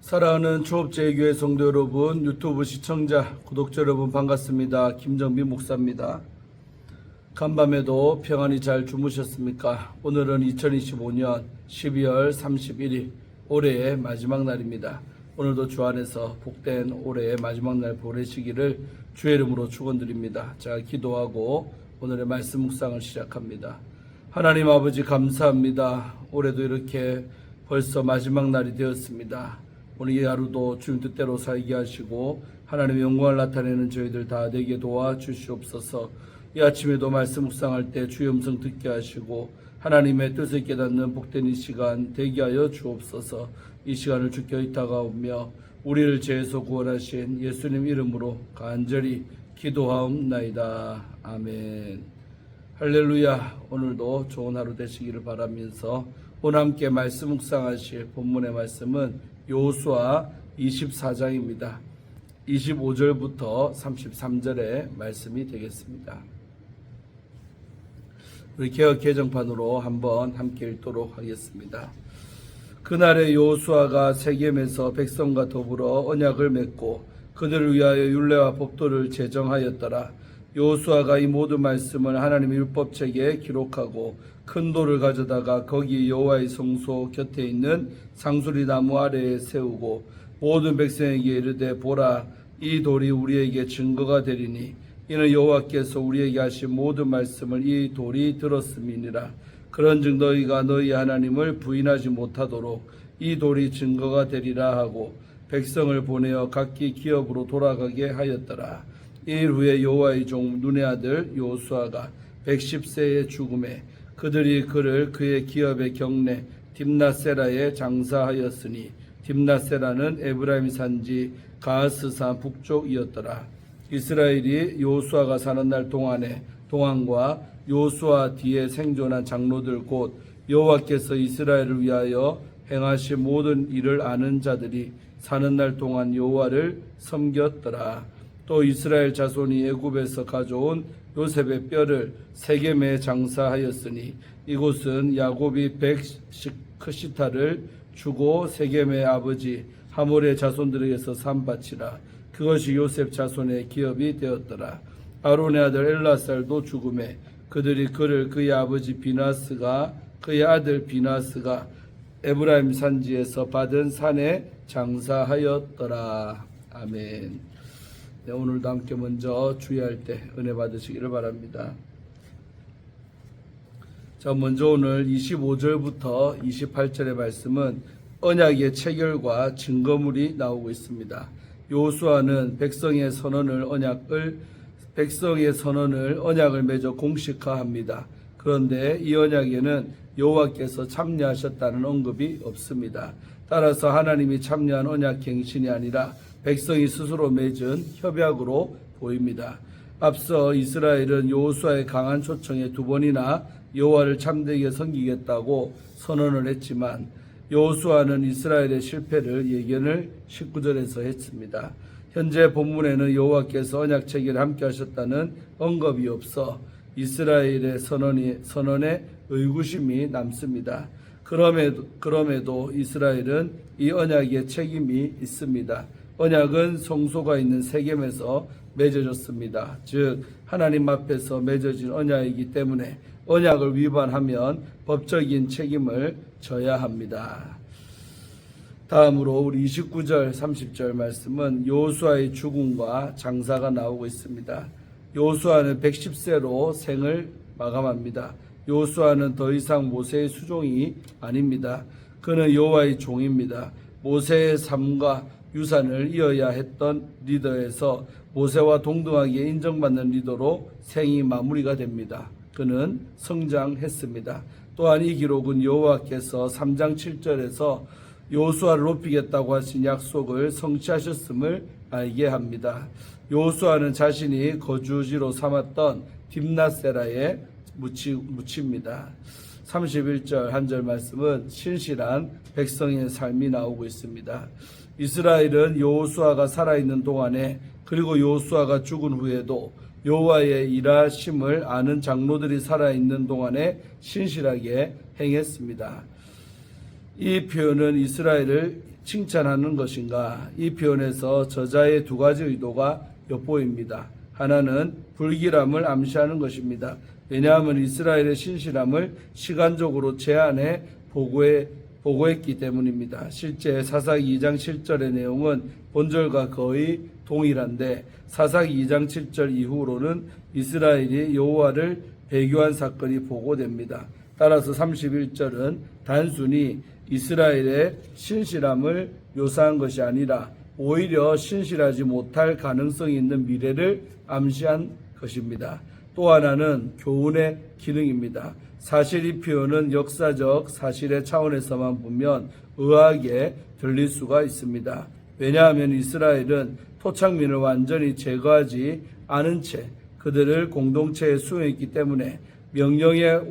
사랑하는 초업제교회 성도 여러분, 유튜브 시청자, 구독자 여러분 반갑습니다. 김정빈 목사입니다. 간밤에도 평안히 잘 주무셨습니까? 오늘은 2025년 12월 31일 올해의 마지막 날입니다. 오늘도 주 안에서 복된 올해의 마지막 날 보내시기를 주의 이름으로 축원드립니다. 자, 기도하고 오늘의 말씀 묵상을 시작합니다. 하나님 아버지 감사합니다. 올해도 이렇게 벌써 마지막 날이 되었습니다. 오늘 이 하루도 주님 뜻대로 살게 하시고 하나님의 영광을 나타내는 저희들 다 되게 도와주시옵소서. 이 아침에도 말씀 묵상할 때 주의 음성 듣게 하시고 하나님의 뜻을 깨닫는 복된 이 시간 되게 하여 주옵소서. 이 시간을 주께 의탁하오며 우리를 죄에서 구원하신 예수님 이름으로 간절히 기도하옵나이다. 아멘. 할렐루야. 오늘도 좋은 하루 되시기를 바라면서 오늘 함께 말씀 묵상하실 본문의 말씀은 여호수아 24장입니다. 25절부터 33절의 말씀이 되겠습니다. 우리 개역 개정판으로 한번 함께 읽도록 하겠습니다. 그날에 여호수아가 세겜에서 백성과 더불어 언약을 맺고 그들을 위하여 율례와 법도를 제정하였더라. 여호수아가 이 모든 말씀을 하나님의 율법책에 기록하고 큰 돌을 가져다가 거기 여호와의 성소 곁에 있는 상수리 나무 아래에 세우고 모든 백성에게 이르되 보라, 이 돌이 우리에게 증거가 되리니 이는 여호와께서 우리에게 하신 모든 말씀을 이 돌이 들었음이니라. 그런즉 너희가 너희 하나님을 부인하지 못하도록 이 돌이 증거가 되리라 하고 백성을 보내어 각기 기업으로 돌아가게 하였더라. 이일 후에 여호와의 종 눈의 아들 여호수아가 110세의 죽음에 그들이 그를 그의 기업의 경내 딥낫세라에 장사하였으니 딥낫세라는 에브라임 산지 가하스산 북쪽이었더라. 이스라엘이 여호수아가 사는 날 동안과 여호수아 뒤에 생존한 장로들 곧 여호와께서 이스라엘을 위하여 행하신 모든 일을 아는 자들이 사는 날 동안 여호와를 섬겼더라. 또 이스라엘 자손이 애굽에서 가져온 요셉의 뼈를 세겜에 장사하였으니 이곳은 야곱이 백시타를 주고 세겜의 아버지 하몰의 자손들에게서 산 밭이라. 그것이 요셉 자손의 기업이 되었더라. 아론의 아들 엘라살도 죽음에 그들이 그를 그의 아버지 비나스가 그의 아들 비나스가 에브라임 산지에서 받은 산에 장사하였더라. 아멘. 네, 오늘도 함께 먼저 주의할 때 은혜 받으시기를 바랍니다. 자, 먼저 오늘 25절부터 28절의 말씀은 언약의 체결과 증거물이 나오고 있습니다. 여호수아는 백성의 선언을 언약을 맺어 공식화합니다. 그런데 이 언약에는 여호와께서 참여하셨다는 언급이 없습니다. 따라서 하나님이 참여한 언약 갱신이 아니라 백성이 스스로 맺은 협약으로 보입니다. 앞서 이스라엘은 여호수아의 강한 초청에 두 번이나 여호와를 참되게 섬기겠다고 선언을 했지만 여호수아는 이스라엘의 실패를 예견을 19절에서 했습니다. 현재 본문에는 여호와께서 언약 체결에 함께 하셨다는 언급이 없어 이스라엘의 선언에 의구심이 남습니다. 그럼에도 이스라엘은 이 언약에 책임이 있습니다. 언약은 성소가 있는 세겜에서 맺어졌습니다. 즉 하나님 앞에서 맺어진 언약이기 때문에 언약을 위반하면 법적인 책임을 져야 합니다. 다음으로 우리 29절 30절 말씀은 여호수아의 죽음과 장사가 나오고 있습니다. 여호수아는 110세로 생을 마감합니다. 여호수아는 더 이상 모세의 수종이 아닙니다. 그는 여호와의 종입니다. 모세의 삶과 유산을 이어야 했던 리더에서 모세와 동등하게 인정받는 리더로 생이 마무리가 됩니다. 그는 성장했습니다. 또한 이 기록은 여호와께서 3장 7절에서 여호수아를 높이겠다고 하신 약속을 성취하셨음을 알게 합니다. 여호수아는 자신이 거주지로 삼았던 딥낫세라에 묻힙니다. 31절 한 절 말씀은 신실한 백성의 삶이 나오고 있습니다. 이스라엘은 여호수아가 살아있는 동안에 그리고 여호수아가 죽은 후에도 여호와의 일하심을 아는 장로들이 살아있는 동안에 신실하게 행했습니다. 이 표현은 이스라엘을 칭찬하는 것인가? 이 표현에서 저자의 두 가지 의도가 엿보입니다. 하나는 불길함을 암시하는 것입니다. 왜냐하면 이스라엘의 신실함을 시간적으로 제한해 보고했기 때문입니다. 실제 사사기 2장 7절의 내용은 본절과 거의 동일한데 사사기 2장 7절 이후로는 이스라엘이 여호와를 배교한 사건이 보고됩니다. 따라서 31절은 단순히 이스라엘의 신실함을 묘사한 것이 아니라 오히려 신실하지 못할 가능성이 있는 미래를 암시한 것입니다. 또 하나는 교훈의 기능입니다. 사실 이 표현은 역사적 사실의 차원에서만 보면 의아하게 들릴 수가 있습니다. 왜냐하면 이스라엘은 토착민을 완전히 제거하지 않은 채 그들을 공동체에 수용했기 때문에 명령에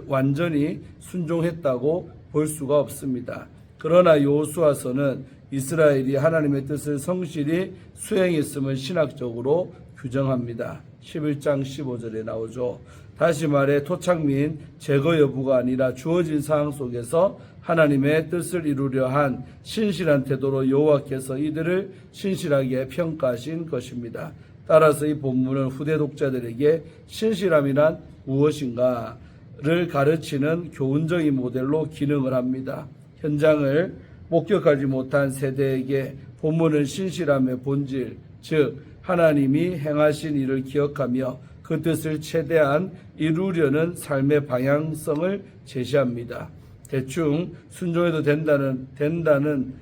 완전히 순종했다고 볼 수가 없습니다. 그러나 여호수아서는 이스라엘이 하나님의 뜻을 성실히 수행했음을 신학적으로 규정합니다. 11장 15절에 나오죠. 다시 말해 토착민 제거 여부가 아니라 주어진 상황 속에서 하나님의 뜻을 이루려 한 신실한 태도로 여호와께서 이들을 신실하게 평가하신 것입니다. 따라서 이 본문은 후대 독자들에게 신실함이란 무엇인가를 가르치는 교훈적인 모델로 기능을 합니다. 현장을 목격하지 못한 세대에게 본문은 신실함의 본질, 즉 하나님이 행하신 일을 기억하며 그 뜻을 최대한 이루려는 삶의 방향성을 제시합니다. 대충 순종해도 된다는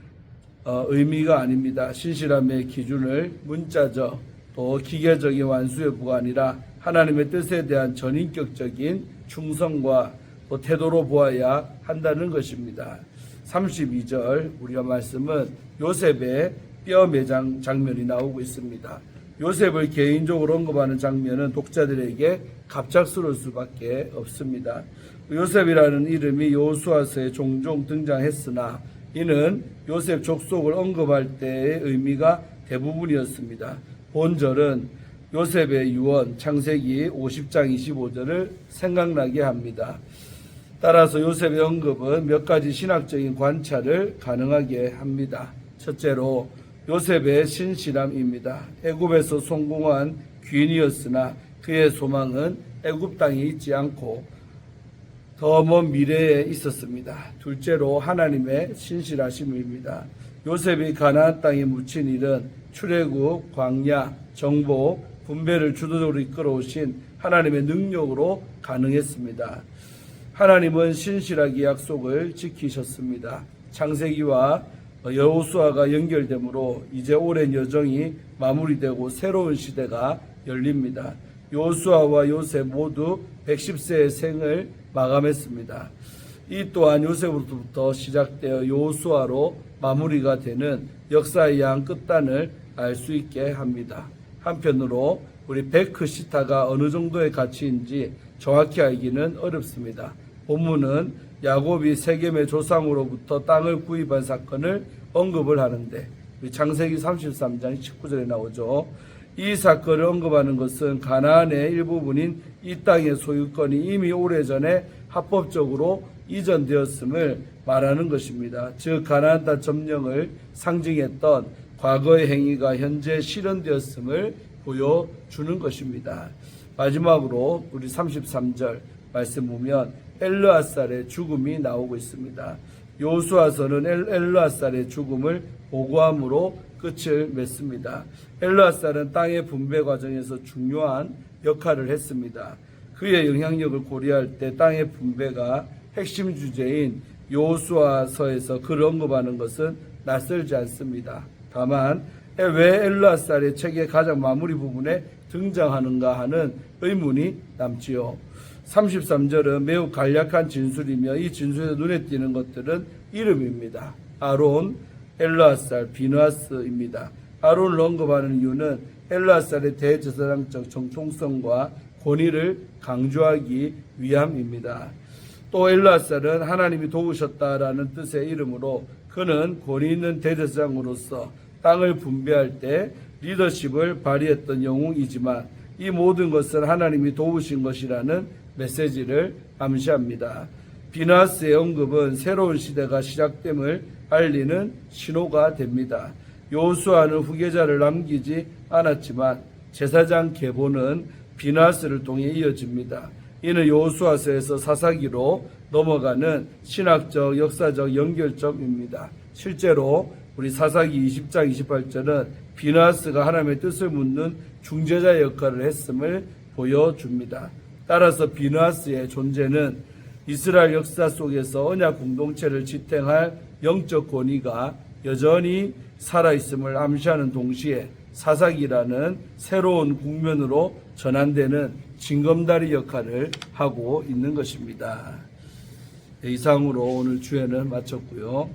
의미가 아닙니다. 신실함의 기준을 문자적 또 기계적인 완수 여부가 아니라 하나님의 뜻에 대한 전인격적인 충성과 또 태도로 보아야 한다는 것입니다. 32절 우리가 말씀은 요셉의 뼈 매장 장면이 나오고 있습니다. 요셉을 개인적으로 언급하는 장면은 독자들에게 갑작스러울 수밖에 없습니다. 요셉이라는 이름이 여호수아서에 종종 등장했으나 이는 요셉 족속을 언급할 때의 의미가 대부분이었습니다. 본절은 요셉의 유언 창세기 50장 25절을 생각나게 합니다. 따라서 요셉의 언급은 몇 가지 신학적인 관찰을 가능하게 합니다. 첫째로 요셉의 신실함입니다. 애굽에서 성공한 귀인이었으나 그의 소망은 애굽 땅에 있지 않고 더 먼 미래에 있었습니다. 둘째로 하나님의 신실하심입니다. 요셉이 가나안 땅에 묻힌 일은 출애굽, 광야, 정복, 분배를 주도적으로 이끌어오신 하나님의 능력으로 가능했습니다. 하나님은 신실하게 약속을 지키셨습니다. 창세기와 여호수아가 연결되므로 이제 오랜 여정이 마무리되고 새로운 시대가 열립니다. 여호수아와 요셉 모두 110세의 생을 마감했습니다. 이 또한 요셉으로부터 시작되어 여호수아로 마무리가 되는 역사의 양 끝단을 알 수 있게 합니다. 한편으로 우리 베크시타가 어느 정도의 가치인지 정확히 알기는 어렵습니다. 본문은 야곱이 세겜의 조상으로부터 땅을 구입한 사건을 언급을 하는데 창세기 33장 19절에 나오죠. 이 사건을 언급하는 것은 가나안의 일부분인 이 땅의 소유권이 이미 오래전에 합법적으로 이전되었음을 말하는 것입니다. 즉 가나안 땅 점령을 상징했던 과거의 행위가 현재 실현되었음을 보여주는 것입니다. 마지막으로 우리 33절 말씀 보면 엘르아살의 죽음이 나오고 있습니다. 여호수아서는 엘르아살의 죽음을 보고함으로 끝을 맺습니다. 엘르아살은 땅의 분배 과정에서 중요한 역할을 했습니다. 그의 영향력을 고려할 때 땅의 분배가 핵심 주제인 여호수아서에서 그를 언급하는 것은 낯설지 않습니다. 다만 왜 엘르아살의 책의 가장 마무리 부분에 등장하는가 하는 의문이 남지요. 33절은 매우 간략한 진술이며 이 진술에서 눈에 띄는 것들은 이름입니다. 아론, 엘르아살, 비느하스입니다. 아론을 언급하는 이유는 엘르아살의 대제사장적 정통성과 권위를 강조하기 위함입니다. 또 엘르아살은 하나님이 도우셨다라는 뜻의 이름으로 그는 권위 있는 대제사장으로서 땅을 분배할 때 리더십을 발휘했던 영웅이지만 이 모든 것은 하나님이 도우신 것이라는 메시지를 암시합니다. 비나스의 언급은 새로운 시대가 시작됨을 알리는 신호가 됩니다. 여호수아는 후계자를 남기지 않았지만 제사장 계보는 비나스를 통해 이어집니다. 이는 여호수아서에서 사사기로 넘어가는 신학적, 역사적 연결점입니다. 실제로 우리 사사기 20장 28절은 비나스가 하나님의 뜻을 묻는 중재자 역할을 했음을 보여줍니다. 따라서 비나스의 존재는 이스라엘 역사 속에서 언약 공동체를 지탱할 영적 권위가 여전히 살아있음을 암시하는 동시에 사사기라는 새로운 국면으로 전환되는 징검다리 역할을 하고 있는 것입니다. 이상으로 오늘 주회는 마쳤고요.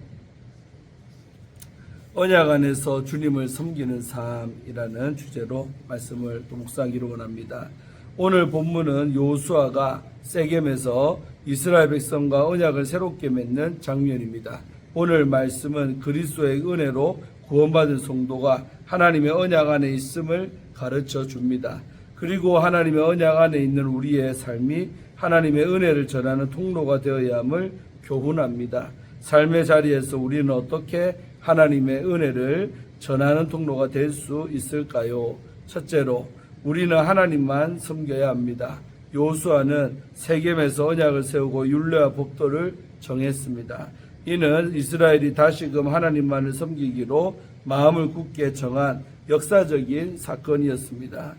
언약 안에서 주님을 섬기는 삶이라는 주제로 말씀을 또 묵상하기로 원합니다. 오늘 본문은 여호수아가 세겜에서 이스라엘 백성과 언약을 새롭게 맺는 장면입니다. 오늘 말씀은 그리스도의 은혜로 구원받은 성도가 하나님의 언약 안에 있음을 가르쳐 줍니다. 그리고 하나님의 언약 안에 있는 우리의 삶이 하나님의 은혜를 전하는 통로가 되어야 함을 교훈합니다. 삶의 자리에서 우리는 어떻게 하나님의 은혜를 전하는 통로가 될 수 있을까요? 첫째로 우리는 하나님만 섬겨야 합니다. 여호수아는 세겜에서 언약을 세우고 율례와 법도를 정했습니다. 이는 이스라엘이 다시금 하나님만을 섬기기로 마음을 굳게 정한 역사적인 사건이었습니다.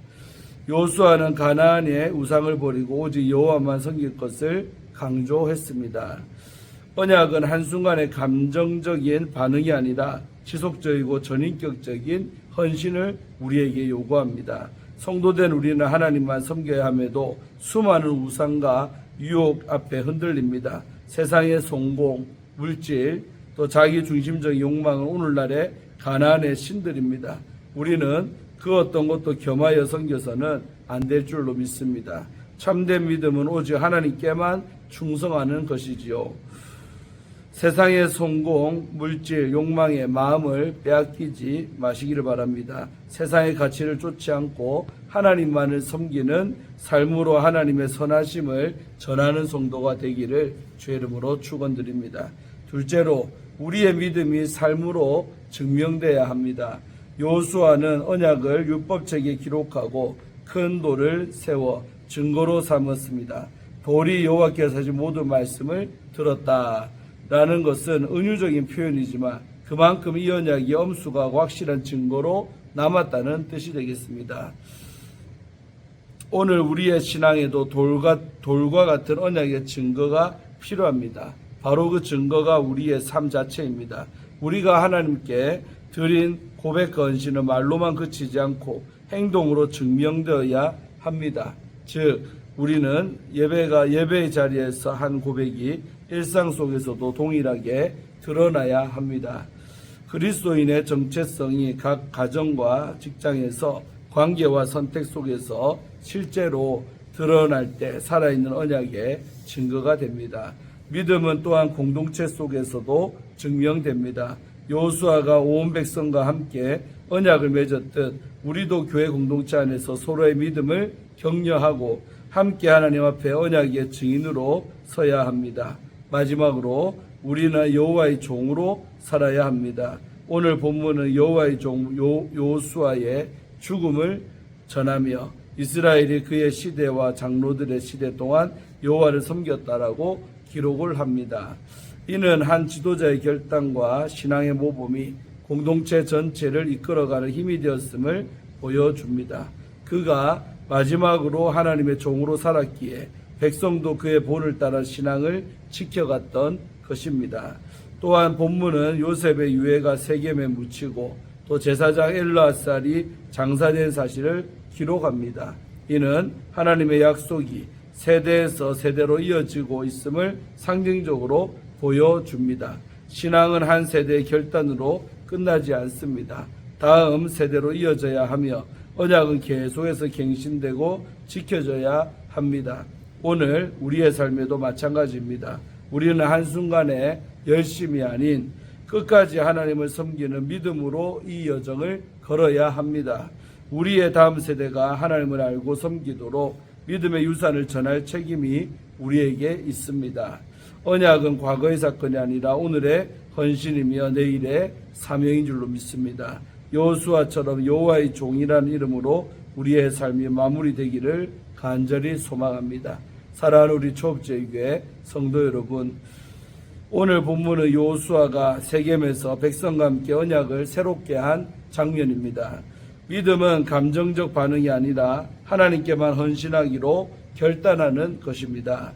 여호수아는 가나안의 우상을 버리고 오직 여호와만 섬길 것을 강조했습니다. 언약은 한순간의 감정적인 반응이 아니라 지속적이고 전인격적인 헌신을 우리에게 요구합니다. 성도된 우리는 하나님만 섬겨야 함에도 수많은 우상과 유혹 앞에 흔들립니다. 세상의 성공, 물질, 또 자기 중심적 욕망은 오늘날의 가나안의 신들입니다. 우리는 그 어떤 것도 겸하여 섬겨서는 안 될 줄로 믿습니다. 참된 믿음은 오직 하나님께만 충성하는 것이지요. 세상의 성공, 물질, 욕망의 마음을 빼앗기지 마시기를 바랍니다. 세상의 가치를 쫓지 않고 하나님만을 섬기는 삶으로 하나님의 선하심을 전하는 성도가 되기를 주의 이름으로 축원드립니다. 둘째로 우리의 믿음이 삶으로 증명돼야 합니다. 여호수아는 언약을 율법책에 기록하고 큰 돌을 세워 증거로 삼았습니다. 돌이 여호와께서 하신 모든 말씀을 들었다라는 것은 은유적인 표현이지만 그만큼 이 언약이 엄숙하고 확실한 증거로 남았다는 뜻이 되겠습니다. 오늘 우리의 신앙에도 돌과 같은 언약의 증거가 필요합니다. 바로 그 증거가 우리의 삶 자체입니다. 우리가 하나님께 드린 고백과 헌신은 말로만 그치지 않고 행동으로 증명되어야 합니다. 즉 우리는 예배의 자리에서 한 고백이 일상 속에서도 동일하게 드러나야 합니다. 그리스도인의 정체성이 각 가정과 직장에서 관계와 선택 속에서 실제로 드러날 때 살아있는 언약의 증거가 됩니다. 믿음은 또한 공동체 속에서도 증명됩니다. 여호수아가 온 백성과 함께 언약을 맺었듯 우리도 교회 공동체 안에서 서로의 믿음을 격려하고 함께 하나님 앞에 언약의 증인으로 서야 합니다. 마지막으로 우리는 여호와의 종으로 살아야 합니다. 오늘 본문은 여호와의 종 여호수아의 죽음을 전하며 이스라엘이 그의 시대와 장로들의 시대 동안 여호와를 섬겼다라고 기록을 합니다. 이는 한 지도자의 결단과 신앙의 모범이 공동체 전체를 이끌어가는 힘이 되었음을 보여줍니다. 그가 마지막으로 하나님의 종으로 살았기에 백성도 그의 본을 따라 신앙을 지켜갔던 것입니다. 또한 본문은 요셉의 유해가 세겜에 묻히고 또 제사장 엘르아살이 장사된 사실을 기록합니다. 이는 하나님의 약속이 세대에서 세대로 이어지고 있음을 상징적으로 보여줍니다. 신앙은 한 세대의 결단으로 끝나지 않습니다. 다음 세대로 이어져야 하며 언약은 계속해서 갱신되고 지켜져야 합니다. 오늘 우리의 삶에도 마찬가지입니다. 우리는 한순간에 열심이 아닌 끝까지 하나님을 섬기는 믿음으로 이 여정을 걸어야 합니다. 우리의 다음 세대가 하나님을 알고 섬기도록 믿음의 유산을 전할 책임이 우리에게 있습니다. 언약은 과거의 사건이 아니라 오늘의 헌신이며 내일의 사명인 줄로 믿습니다. 여호수아처럼 여호와의 종이라는 이름으로 우리의 삶이 마무리되기를 간절히 소망합니다. 사랑하는 우리 초업제교회 성도 여러분, 오늘 본문의 여호수아가 세겜에서 백성과 함께 언약을 새롭게 한 장면입니다. 믿음은 감정적 반응이 아니라 하나님께만 헌신하기로 결단하는 것입니다.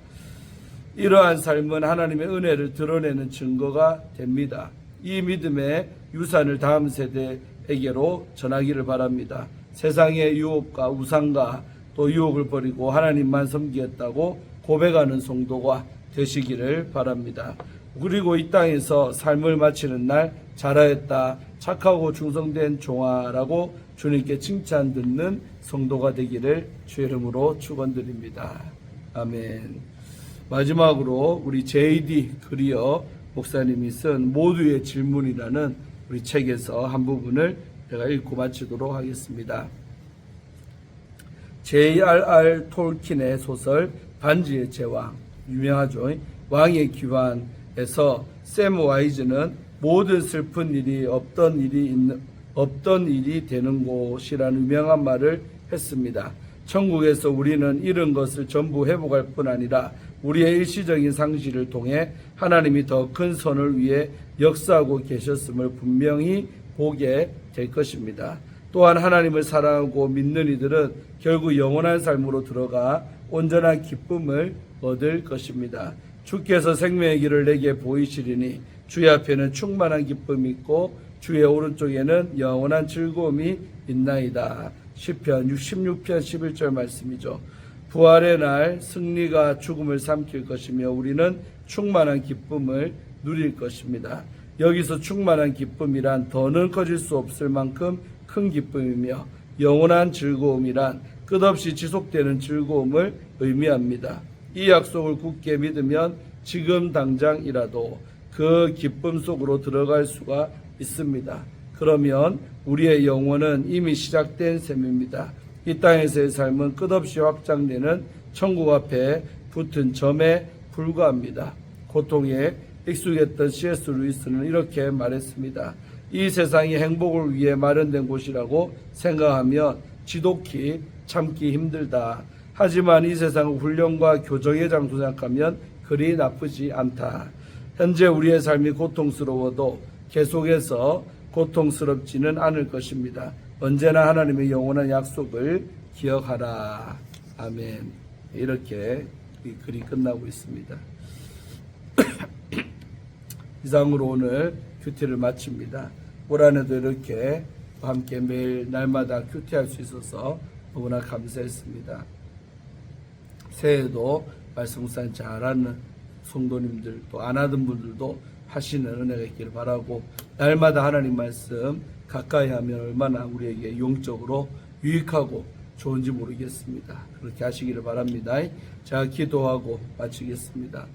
이러한 삶은 하나님의 은혜를 드러내는 증거가 됩니다. 이 믿음의 유산을 다음 세대에게로 전하기를 바랍니다. 세상의 유혹과 우상과 또 유혹을 버리고 하나님만 섬기겠다고 고백하는 성도가 되시기를 바랍니다. 그리고 이 땅에서 삶을 마치는 날 잘하였다, 착하고 충성된 종아라고 주님께 칭찬 듣는 성도가 되기를 주의 이름으로 축원드립니다. 아멘. 마지막으로 우리 J.D. 그리어 목사님이 쓴 모두의 질문이라는 우리 책에서 한 부분을 제가 읽고 마치도록 하겠습니다. J.R.R. 톨킨의 소설 반지의 제왕, 유명하죠. 왕의 귀환에서 샘 와이즈는 모든 슬픈 일이 없던 일이 되는 곳이라는 유명한 말을 했습니다. 천국에서 우리는 잃은 것을 전부 회복할 뿐 아니라 우리의 일시적인 상실을 통해 하나님이 더 큰 선을 위해 역사하고 계셨음을 분명히 보게 될 것입니다. 또한 하나님을 사랑하고 믿는 이들은 결국 영원한 삶으로 들어가 온전한 기쁨을 얻을 것입니다. 주께서 생명의 길을 내게 보이시리니 주의 앞에는 충만한 기쁨이 있고 주의 오른쪽에는 영원한 즐거움이 있나이다. 시편 66편 11절 말씀이죠. 부활의 날 승리가 죽음을 삼킬 것이며 우리는 충만한 기쁨을 누릴 것입니다. 여기서 충만한 기쁨이란 더는 커질 수 없을 만큼 큰 기쁨이며 영원한 즐거움이란 끝없이 지속되는 즐거움을 의미합니다. 이 약속을 굳게 믿으면 지금 당장이라도 그 기쁨 속으로 들어갈 수가 있습니다. 그러면 우리의 영혼은 이미 시작된 셈입니다. 이 땅에서의 삶은 끝없이 확장되는 천국 앞에 붙은 점에 불과합니다. 고통에 익숙했던 C.S. 루이스는 이렇게 말했습니다. 이 세상이 행복을 위해 마련된 곳이라고 생각하면 지독히 참기 힘들다. 하지만 이 세상을 훈련과 교정의 장소 생각하면 그리 나쁘지 않다. 현재 우리의 삶이 고통스러워도 계속해서 고통스럽지는 않을 것입니다. 언제나 하나님의 영원한 약속을 기억하라. 아멘. 이렇게 이 글이 끝나고 있습니다. 이상으로 오늘 큐티를 마칩니다. 올 한해도 이렇게 함께 매일 날마다 큐티할 수 있어서 너무나 감사했습니다. 새해에도 말씀 묵상 잘하는 성도님들 또 안 하던 분들도 하시는 은혜가 있기를 바라고 날마다 하나님 말씀 가까이 하면 얼마나 우리에게 영적으로 유익하고 좋은지 모르겠습니다. 그렇게 하시기를 바랍니다. 제가 기도하고 마치겠습니다.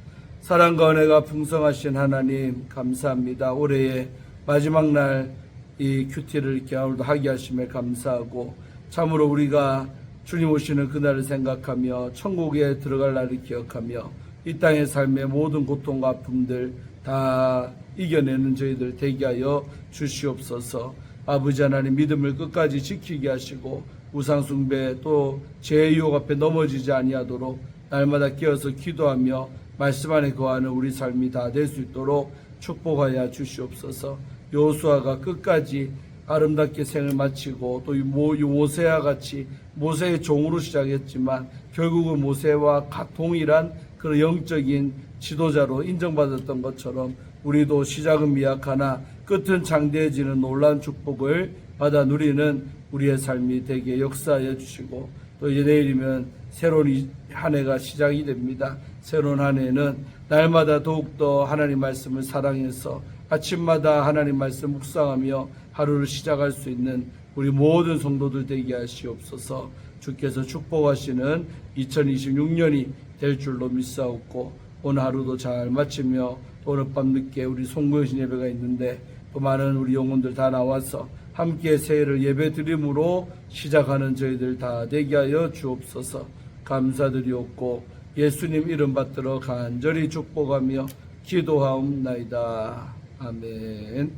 사랑과 은혜가 풍성하신 하나님 감사합니다. 올해의 마지막 날 이 큐티를 이렇게 오늘도 하게 하심에 감사하고 참으로 우리가 주님 오시는 그날을 생각하며 천국에 들어갈 날을 기억하며 이 땅의 삶의 모든 고통과 아픔들 다 이겨내는 저희들 되게 하여 주시옵소서. 아버지 하나님 믿음을 끝까지 지키게 하시고 우상숭배 또 죄의 유혹 앞에 넘어지지 아니하도록 날마다 깨어서 기도하며 말씀 안에 거하는 우리 삶이 다 될 수 있도록 축복하여 주시옵소서. 여호수아가 끝까지 아름답게 생을 마치고 또 모세와 같이 모세의 종으로 시작했지만 결국은 모세와 동일한 그런 영적인 지도자로 인정받았던 것처럼 우리도 시작은 미약하나 끝은 장대해지는 놀라운 축복을 받아 누리는 우리의 삶이 되게 역사하여 주시고 또 이제 내일이면 새로운 한 해가 시작이 됩니다. 새로운 한 해는 날마다 더욱더 하나님 말씀을 사랑해서 아침마다 하나님 말씀 묵상하며 하루를 시작할 수 있는 우리 모든 성도들 되게 하시옵소서. 주께서 축복하시는 2026년이 될 줄로 믿사옵고 오늘 하루도 잘 마치며 오늘 밤 늦게 우리 송구여신 예배가 있는데 또 많은 우리 영혼들 다 나와서 함께 새해를 예배드림으로 시작하는 저희들 다 되게 하여 주옵소서. 감사드리옵고 예수님 이름 받들어 간절히 축복하며 기도하옵나이다. 아멘.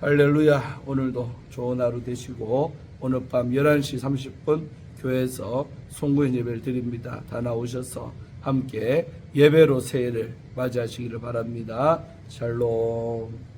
할렐루야. 오늘도 좋은 하루 되시고 오늘 밤 11시 30분 교회에서 송구인 예배를 드립니다. 다 나오셔서 함께 예배로 새해를 맞이하시기를 바랍니다. 샬롬.